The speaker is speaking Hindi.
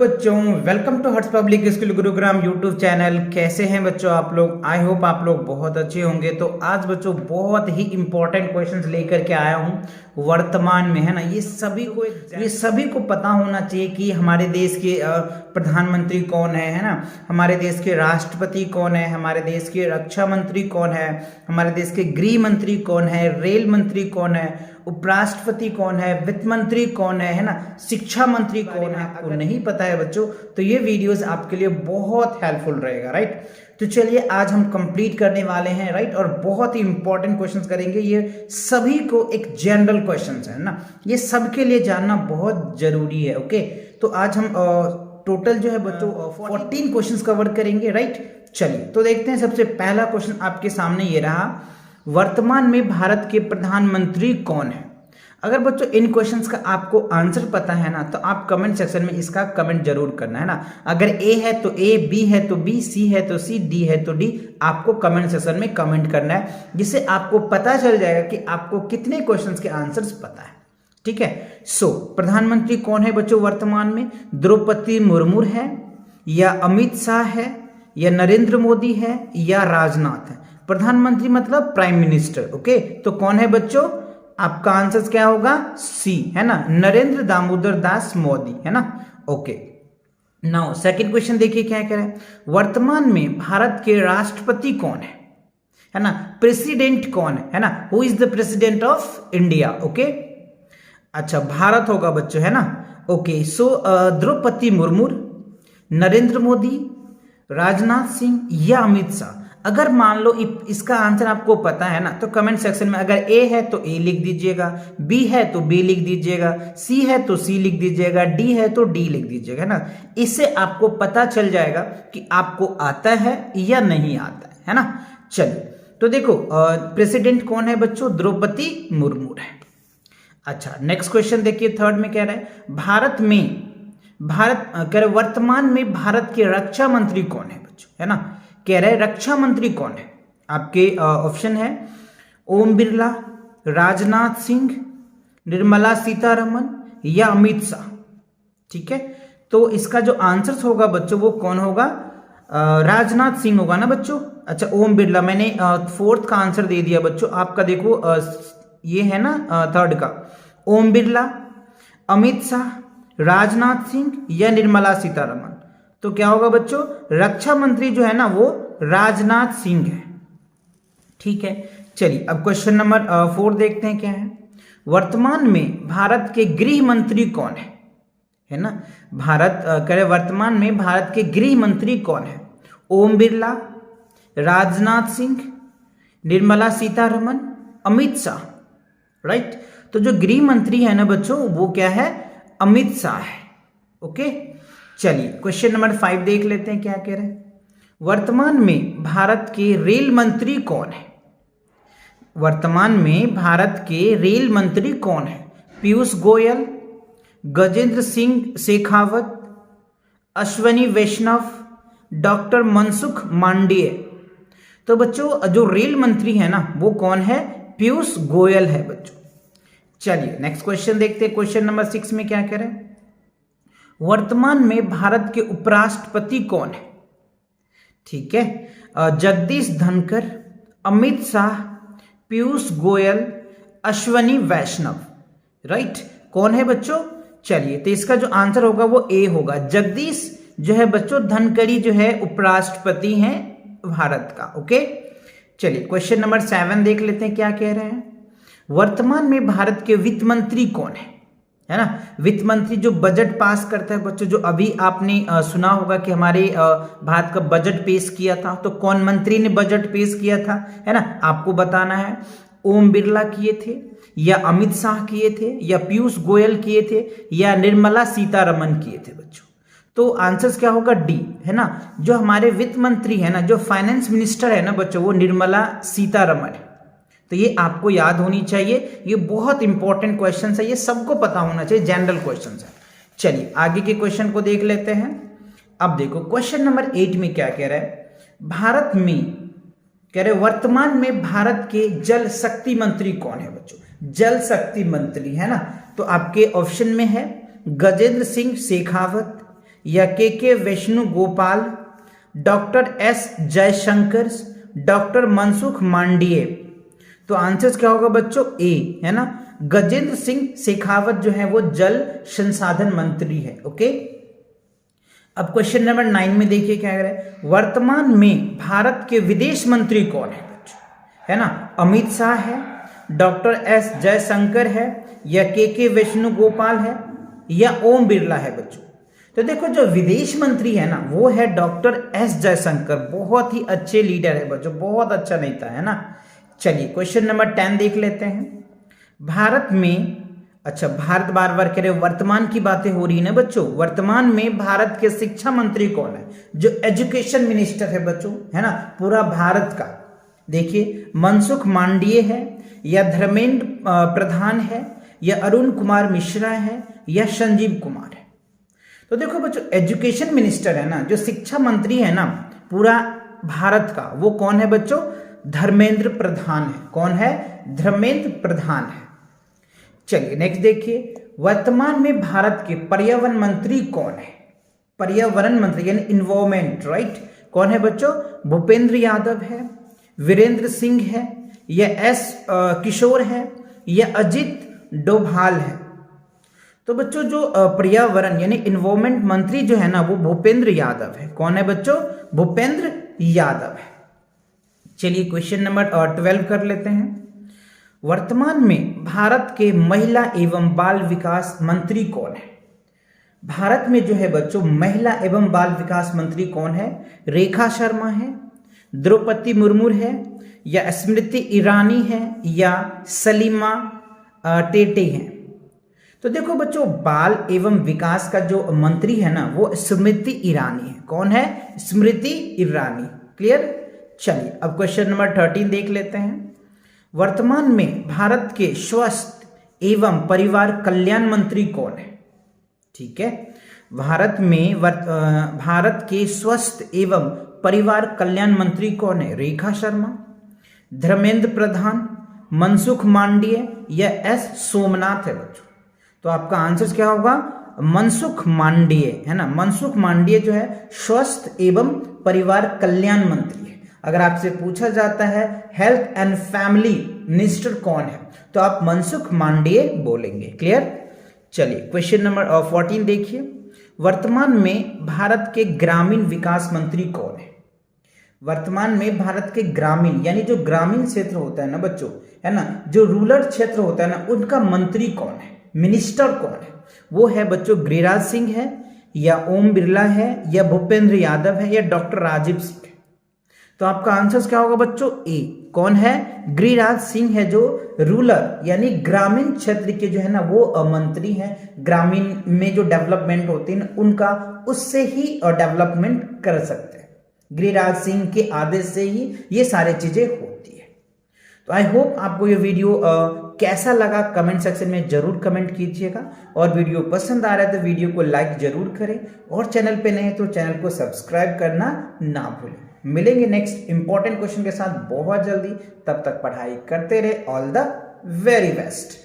बच्चों, welcome to Hearts public school Gurugram YouTube channel. कैसे हैं बच्चों आप लोग? आई होप आप लोग बहुत अच्छे होंगे। तो आज बच्चों बहुत ही इंपॉर्टेंट क्वेश्चंस लेकर के आया हूं वर्तमान में, है ना। ये सभी को पता होना चाहिए कि हमारे देश के प्रधानमंत्री कौन है ना। हमारे देश के राष्ट्रपति कौन है, हमारे देश के रक्षा मंत्री कौन है, हमारे देश के गृह मंत्री कौन है, रेल मंत्री कौन है, उपराष्ट्रपति कौन है, वित्त मंत्री कौन है ना, शिक्षा मंत्री कौन है। आपको नहीं पता है बच्चों तो ये वीडियोस आपके लिए बहुत हेल्पफुल रहेगा, राइट। तो चलिए आज हम कंप्लीट करने वाले हैं, राइट। और बहुत ही इंपॉर्टेंट क्वेश्चंस करेंगे। ये सभी को एक जनरल क्वेश्चंस है ना, ये सबके लिए जानना बहुत जरूरी है। ओके, तो आज हम टोटल जो है बच्चों 14 क्वेश्चंस कवर करेंगे, राइट। चलिए तो देखते हैं। सबसे पहला क्वेश्चन आपके सामने ये रहा, वर्तमान में भारत के प्रधानमंत्री कौन है। अगर बच्चों इन क्वेश्चंस का आपको आंसर पता है ना तो आप कमेंट सेक्शन में इसका कमेंट जरूर करना, है ना। अगर ए है तो ए, बी है तो बी, सी है तो सी, डी है तो डी, आपको कमेंट सेक्शन में कमेंट करना है, जिससे आपको पता चल जाएगा कि आपको कितने क्वेश्चंस के आंसर्स पता है। ठीक है। प्रधानमंत्री कौन है बच्चों वर्तमान में? द्रौपदी मुर्मू है, या अमित शाह है, या नरेंद्र मोदी है, या राजनाथ है। प्रधानमंत्री मतलब प्राइम मिनिस्टर। ओके, तो कौन है बच्चों? आपका आंसर क्या होगा? सी, है ना, नरेंद्र दामोदर दास मोदी, है ना। ओके, नाउ सेकंड क्वेश्चन देखिए क्या कह रहे हैं। वर्तमान में भारत के राष्ट्रपति कौन है ना, प्रेसिडेंट कौन है ना, who is the president of India. Okay, अच्छा भारत होगा बच्चों, है ना। ओके, द्रौपदी मुर्मू, नरेंद्र मोदी, राजनाथ सिंह या अमित शाह। अगर मान लो इसका आंसर आपको पता है ना तो कमेंट सेक्शन में अगर ए है तो ए लिख दीजिएगा, बी है तो बी लिख दीजिएगा, सी है तो सी लिख दीजिएगा, डी है तो डी लिख दीजिएगा, है ना। इससे आपको पता चल जाएगा कि आपको आता है या नहीं आता है ना। चलिए तो देखो प्रेसिडेंट कौन है बच्चों? द्रौपदी मुर्मू है। अच्छा नेक्स्ट क्वेश्चन देखिए, थर्ड में कह रहा है कह रहे वर्तमान में भारत के रक्षा मंत्री कौन है बच्चों, है ना। कह रहे रक्षा मंत्री कौन है? आपके ऑप्शन है ओम बिरला, राजनाथ सिंह, निर्मला सीतारमन या अमित शाह। ठीक है, तो इसका जो आंसर होगा बच्चों वो कौन होगा? राजनाथ सिंह होगा ना बच्चों। अच्छा ओम बिरला, मैंने फोर्थ का आंसर दे दिया बच्चों। आपका देखो ये है ना थर्ड का, ओम बिरला, अमित शाह, राजनाथ सिंह या निर्मला सीतारमन। तो क्या होगा बच्चों? रक्षा मंत्री जो है ना वो राजनाथ सिंह है। ठीक है, चलिए अब क्वेश्चन नंबर 4 देखते हैं क्या है। वर्तमान में भारत के गृह मंत्री कौन है ना। करे वर्तमान में भारत के गृह मंत्री कौन है? ओम बिरला, राजनाथ सिंह, निर्मला सीतारमन, अमित शाह, राइट। तो जो गृह मंत्री है ना बच्चों वो क्या है? अमित शाह है। ओके, चलिए क्वेश्चन नंबर 5 देख लेते हैं क्या कह रहे हैं। वर्तमान में भारत के रेल मंत्री कौन है? वर्तमान में भारत के रेल मंत्री कौन है? पीयूष गोयल, गजेंद्र सिंह शेखावत, अश्वनी वैष्णव, डॉक्टर मनसुख मांडविय। तो बच्चों जो रेल मंत्री है ना वो कौन है? पीयूष गोयल है बच्चों। चलिए नेक्स्ट क्वेश्चन देखते हैं। क्वेश्चन नंबर 6 में क्या कह रहे हैं। वर्तमान में भारत के उपराष्ट्रपति कौन है? ठीक है, जगदीश धनखड़, अमित शाह, पीयूष गोयल, अश्वनी वैष्णव, राइट। कौन है बच्चों? चलिए तो इसका जो आंसर होगा वो ए होगा। जगदीश जो है बच्चों धनखड़ी जो है उपराष्ट्रपति हैं भारत का। ओके, चलिए क्वेश्चन नंबर 7 देख लेते हैं क्या कह रहे हैं। वर्तमान में भारत के वित्त मंत्री कौन है ना। वित्त मंत्री जो बजट पास करता है बच्चों, जो अभी आपने सुना होगा कि हमारे भारत का बजट पेश किया था, तो कौन मंत्री ने बजट पेश किया था, है ना। आपको बताना है ओम बिरला किए थे, या अमित शाह किए थे, या पीयूष गोयल किए थे, या निर्मला सीतारमन किए थे बच्चों। तो आंसर क्या होगा? डी, है ना। जो हमारे वित्त मंत्री है ना, जो फाइनेंस मिनिस्टर है ना बच्चों, वो निर्मला सीतारमन है। तो ये आपको याद होनी चाहिए, ये बहुत इंपॉर्टेंट क्वेश्चन है, ये सबको पता होना चाहिए, जनरल क्वेश्चन है। चलिए आगे के क्वेश्चन को देख लेते हैं। अब देखो क्वेश्चन नंबर 8 में क्या कह रहा है। भारत में कह रहे वर्तमान में भारत के जल शक्ति मंत्री कौन है बच्चों? जल शक्ति मंत्री, है ना। तो आपके ऑप्शन में है गजेंद्र सिंह शेखावत, या के Venugopal, doctor S Jaishankar, doctor Mansukh Mandaviya. तो आंसर क्या होगा बच्चों? ए, है ना। गजेंद्र सिंह शेखावत जो है वो जल संसाधन मंत्री है। ओके, अब क्वेश्चन नंबर 9 में देखिए क्या कह रहे हैं। वर्तमान में भारत के विदेश मंत्री कौन है बच्चों? है ना, अमित शाह है, डॉक्टर एस जयशंकर है, या के वेणुगोपाल है, या ओम बिरला है बच्चों। तो देखो जो विदेश मंत्री है ना वो है डॉक्टर एस जयशंकर। बहुत ही अच्छे लीडर है बच्चों, बहुत अच्छा नेता है ना। चलिए क्वेश्चन नंबर 10 देख लेते हैं। भारत में, अच्छा भारत बार बार कह रहे वर्तमान की बातें हो रही है ना बच्चों। वर्तमान में भारत के शिक्षा मंत्री कौन है? जो एजुकेशन मिनिस्टर है बच्चों, है ना, पूरा भारत का। देखिए मनसुख मांडविया है, या धर्मेंद्र प्रधान है, या अरुण कुमार मिश्रा है, या संजीव कुमार है। तो देखो बच्चों एजुकेशन मिनिस्टर है ना, जो शिक्षा मंत्री है ना पूरा भारत का, वो कौन है बच्चों? धर्मेंद्र प्रधान है। कौन है? धर्मेंद्र प्रधान है। चलिए नेक्स्ट देखिए, वर्तमान में भारत के पर्यावरण मंत्री कौन है? पर्यावरण मंत्री यानी इन्वायरमेंट, राइट। कौन है बच्चों? भूपेंद्र यादव है, वीरेंद्र सिंह है, या एस किशोर है, या अजित डोभाल है। तो बच्चों जो पर्यावरण यानी इन्वायरमेंट मंत्री जो है ना वो भूपेंद्र यादव है। कौन है बच्चों? भूपेंद्र यादव है। चलिए क्वेश्चन नंबर 12 कर लेते हैं। वर्तमान में भारत के महिला एवं बाल विकास मंत्री कौन है? भारत में जो है बच्चों महिला एवं बाल विकास मंत्री कौन है? रेखा शर्मा है, द्रौपदी मुर्मू है, या स्मृति ईरानी है, या सलीमा टेटे है। तो देखो बच्चों बाल एवं विकास का जो मंत्री है ना वो स्मृति ईरानी है। कौन है? स्मृति ईरानी। क्लियर। चलिए अब क्वेश्चन नंबर 13 देख लेते हैं। वर्तमान में भारत के स्वास्थ्य एवं परिवार कल्याण मंत्री कौन है? ठीक है, भारत में भारत के स्वास्थ्य एवं परिवार कल्याण मंत्री कौन है? रेखा शर्मा, धर्मेंद्र प्रधान, मनसुख मांडविया, या एस सोमनाथ है बच्चों। तो आपका आंसर क्या होगा? मनसुख मांडविया, है ना। मनसुख मांडविया जो है स्वास्थ्य एवं परिवार कल्याण मंत्री है। अगर आपसे पूछा जाता है हेल्थ एंड फैमिली मिनिस्टर कौन है तो आप मनसुख मांडविया बोलेंगे। क्लियर। चलिए क्वेश्चन नंबर 14 देखिए। वर्तमान में भारत के ग्रामीण विकास मंत्री कौन है? वर्तमान में भारत के ग्रामीण यानी जो ग्रामीण क्षेत्र होता है ना बच्चों, है ना, जो रूरल क्षेत्र होता है ना, उनका मंत्री कौन है? मिनिस्टर कौन है? वो है बच्चों गिरिराज सिंह है, या ओम बिरला है, या भूपेंद्र यादव है, या डॉक्टर राजीव सिंह है। तो आपका आंसर क्या होगा बच्चों? ए। कौन है? गिरिराज सिंह है, जो रूरल यानी ग्रामीण क्षेत्र के जो है ना वो मंत्री हैं। ग्रामीण में जो डेवलपमेंट होती है ना उनका, उससे ही डेवलपमेंट कर सकते हैं। गिरिराज सिंह के आदेश से ही ये सारी चीजें होती है। तो आई होप आपको ये वीडियो कैसा लगा कमेंट सेक्शन में जरूर कमेंट कीजिएगा, और वीडियो पसंद आ रहा है तो वीडियो को लाइक जरूर करें, और चैनल पे नए हैं तो चैनल को सब्सक्राइब करना ना भूलें। मिलेंगे नेक्स्ट इंपॉर्टेंट क्वेश्चन के साथ बहुत जल्दी। तब तक पढ़ाई करते रहे। All the very best.